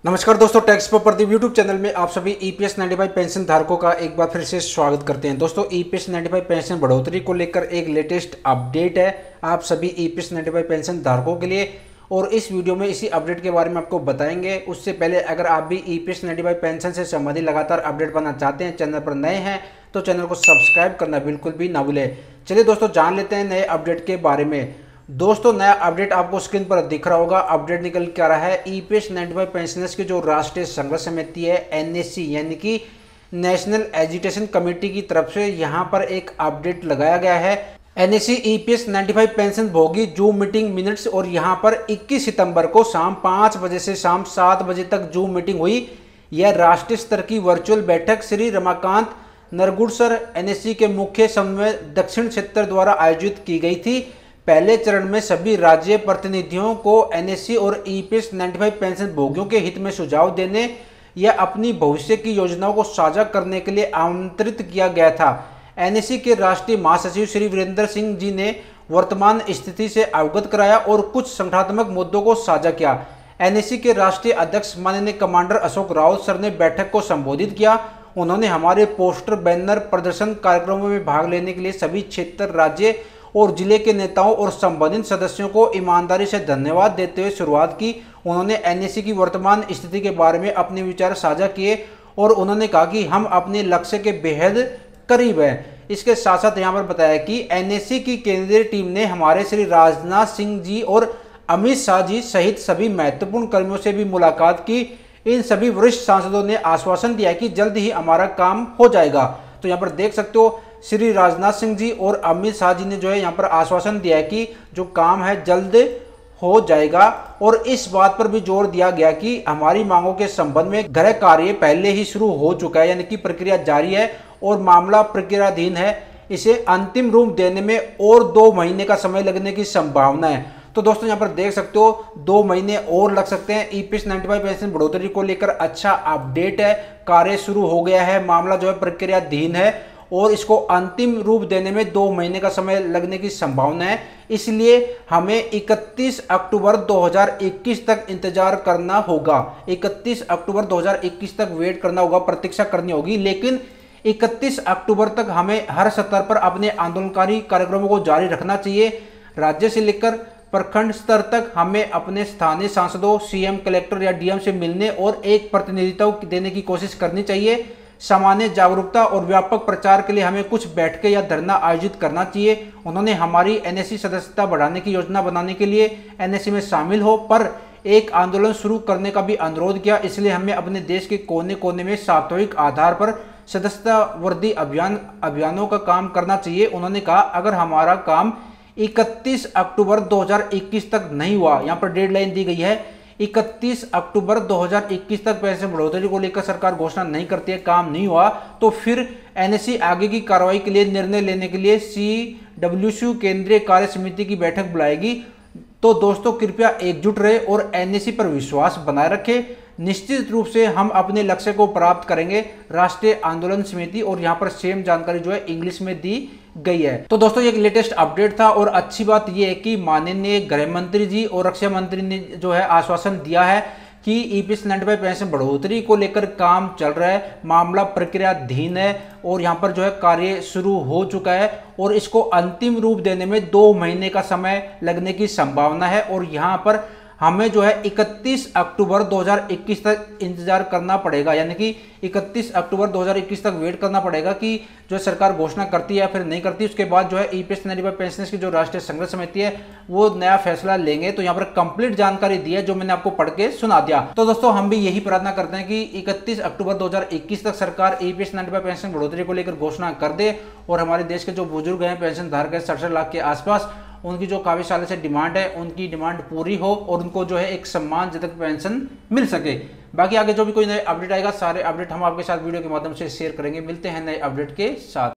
नमस्कार दोस्तों, टैक्स पर प्रदीप यूट्यूब चैनल में आप सभी ईपीएस 95 पेंशन धारकों का एक बार फिर से स्वागत करते हैं। दोस्तों, ईपीएस 95 पेंशन बढ़ोतरी को लेकर एक लेटेस्ट अपडेट है आप सभी ईपीएस 95 पेंशन धारकों के लिए, और इस वीडियो में इसी अपडेट के बारे में आपको बताएंगे। उससे पहले अगर आप भी ईपीएस 95 पेंशन से संबंधित लगातार अपडेट पाना चाहते हैं, चैनल पर नए हैं तो चैनल को सब्सक्राइब करना बिल्कुल भी ना भूलें। चलिए दोस्तों, जान लेते हैं नए अपडेट के बारे में। दोस्तों, नया अपडेट आपको स्क्रीन पर दिख रहा होगा। अपडेट निकल के आ रहा है ईपीएस 95 पेंशनर्स की जो राष्ट्रीय संघर्ष समिति है एनएससी यानी कि नेशनल एजुटेशन कमेटी की तरफ से यहां पर एक अपडेट लगाया गया है। एनएससी ईपीएस 95 पेंशन भोगी जूम मीटिंग मिनट्स, और यहां पर 21 सितंबर को शाम 5 बजे से शाम 7 बजे तक जूम मीटिंग हुई। यह राष्ट्रीय स्तर की वर्चुअल बैठक श्री रमाकांत नरगुड़सर एनएससी के मुख्य समन्वय दक्षिण क्षेत्र द्वारा आयोजित की गई थी। पहले चरण में सभी राज्य प्रतिनिधियों को एनएससी और ईपीएस 95 पेंशन भोगियों के हित में सुझाव देने या अपनी भविष्य की योजनाओं को साझा करने के लिए आमंत्रित किया गया था। एनएससी के राष्ट्रीय महासचिव श्री वीरेंद्र सिंह जी ने वर्तमान स्थिति से अवगत कराया और कुछ संगठनात्मक मुद्दों को साझा किया। एनएससी के राष्ट्रीय अध्यक्ष माननीय कमांडर अशोक रावत सर ने बैठक को संबोधित किया। उन्होंने हमारे पोस्टर, बैनर, प्रदर्शन कार्यक्रमों में भाग लेने के लिए सभी क्षेत्र, राज्य और जिले के नेताओं और संबंधित सदस्यों को ईमानदारी से धन्यवाद देते हुए शुरुआत की। उन्होंने एनएससी की वर्तमान स्थिति के बारे में अपने विचार साझा किए और उन्होंने कहा कि हम अपने लक्ष्य के बेहद करीब हैं। इसके साथ साथ यहाँ पर बताया कि एनएससी की केंद्रीय टीम ने हमारे श्री राजनाथ सिंह जी और अमित शाह जी सहित सभी महत्वपूर्ण कर्मियों से भी मुलाकात की। इन सभी वरिष्ठ सांसदों ने आश्वासन दिया कि जल्द ही हमारा काम हो जाएगा। तो यहाँ पर देख सकते हो श्री राजनाथ सिंह जी और अमित शाह जी ने जो है यहाँ पर आश्वासन दिया है कि जो काम है जल्द हो जाएगा, और इस बात पर भी जोर दिया गया कि हमारी मांगों के संबंध में गृह कार्य पहले ही शुरू हो चुका है, यानी कि प्रक्रिया जारी है और मामला प्रक्रियाधीन है। इसे अंतिम रूप देने में और 2 महीने का समय लगने की संभावना है। तो दोस्तों, यहाँ पर देख सकते हो 2 महीने और लग सकते हैं। ईपीएस 95 पेंशन बढ़ोतरी को लेकर अच्छा अपडेट है, कार्य शुरू हो गया है, मामला जो है प्रक्रियाधीन है और इसको अंतिम रूप देने में 2 महीने का समय लगने की संभावना है। इसलिए हमें 31 अक्टूबर 2021 तक इंतजार करना होगा। 31 अक्टूबर 2021 तक वेट करना होगा, प्रतीक्षा करनी होगी। लेकिन 31 अक्टूबर तक हमें हर स्तर पर अपने आंदोलनकारी कार्यक्रमों को जारी रखना चाहिए। राज्य से लेकर प्रखंड स्तर तक हमें अपने स्थानीय सांसदों, सीएम, कलेक्टर या डीएम से मिलने और एक प्रतिनिधित्व देने की कोशिश करनी चाहिए। सामान्य जागरूकता और व्यापक प्रचार के लिए हमें कुछ बैठकें या धरना आयोजित करना चाहिए। उन्होंने हमारी एनएससी सदस्यता बढ़ाने की योजना बनाने के लिए एनएससी में शामिल हो पर एक आंदोलन शुरू करने का भी अनुरोध किया। इसलिए हमें अपने देश के कोने कोने में साप्ताहिक आधार पर सदस्यता वृद्धि अभियानों का काम करना चाहिए। उन्होंने कहा अगर हमारा काम 31 अक्टूबर 2021 तक नहीं हुआ, यहाँ पर डेडलाइन दी गई है 31 अक्टूबर 2021 तक पेंशन बढ़ोतरी को लेकर सरकार घोषणा नहीं करती है, काम नहीं हुआ, तो फिर एनएससी आगे की कार्रवाई के लिए निर्णय लेने के लिए सीडब्ल्यूसी केंद्रीय कार्य समिति की बैठक बुलाएगी। तो दोस्तों, कृपया एकजुट रहे और एनएससी पर विश्वास बनाए रखें। निश्चित रूप से हम अपने लक्ष्य को प्राप्त करेंगे। राष्ट्रीय आंदोलन समिति, और यहाँ पर सेम जानकारी जो है इंग्लिश में दी गई है। तो दोस्तों, ये एक लेटेस्ट अपडेट था और अच्छी बात यह है कि माननीय गृह मंत्री जी और रक्षा मंत्री ने जो है आश्वासन दिया है कि ईपीएस 95 पेंशन बढ़ोतरी को लेकर काम चल रहा है, मामला प्रक्रियाधीन है और यहाँ पर जो है कार्य शुरू हो चुका है और इसको अंतिम रूप देने में 2 महीने का समय लगने की संभावना है। और यहाँ पर हमें जो है 31 अक्टूबर 2021 तक इंतजार करना पड़ेगा, यानी कि 31 अक्टूबर 2021 तक वेट करना पड़ेगा कि जो सरकार घोषणा करती है या फिर नहीं करती। उसके बाद जो है ईपीएस 95 पेंशनर्स की जो राष्ट्रीय संघर्ष समिति है वो नया फैसला लेंगे। तो यहाँ पर कंप्लीट जानकारी दी है जो मैंने आपको पढ़ के सुना दिया। तो दोस्तों, हम भी यही प्रार्थना करते हैं कि 31 अक्टूबर 2021 तक सरकार ईपीएस 95 पेंशन बढ़ोतरी को लेकर घोषणा कर दे और हमारे देश के जो बुजुर्ग हैं, पेंशन धारक है 67 लाख के आसपास, उनकी जो काफी सालों से डिमांड है उनकी डिमांड पूरी हो और उनको जो है एक सम्मानजनक पेंशन मिल सके। बाकी आगे जो भी कोई नए अपडेट आएगा, सारे अपडेट हम आपके साथ वीडियो के माध्यम से शेयर करेंगे। मिलते हैं नए अपडेट के साथ।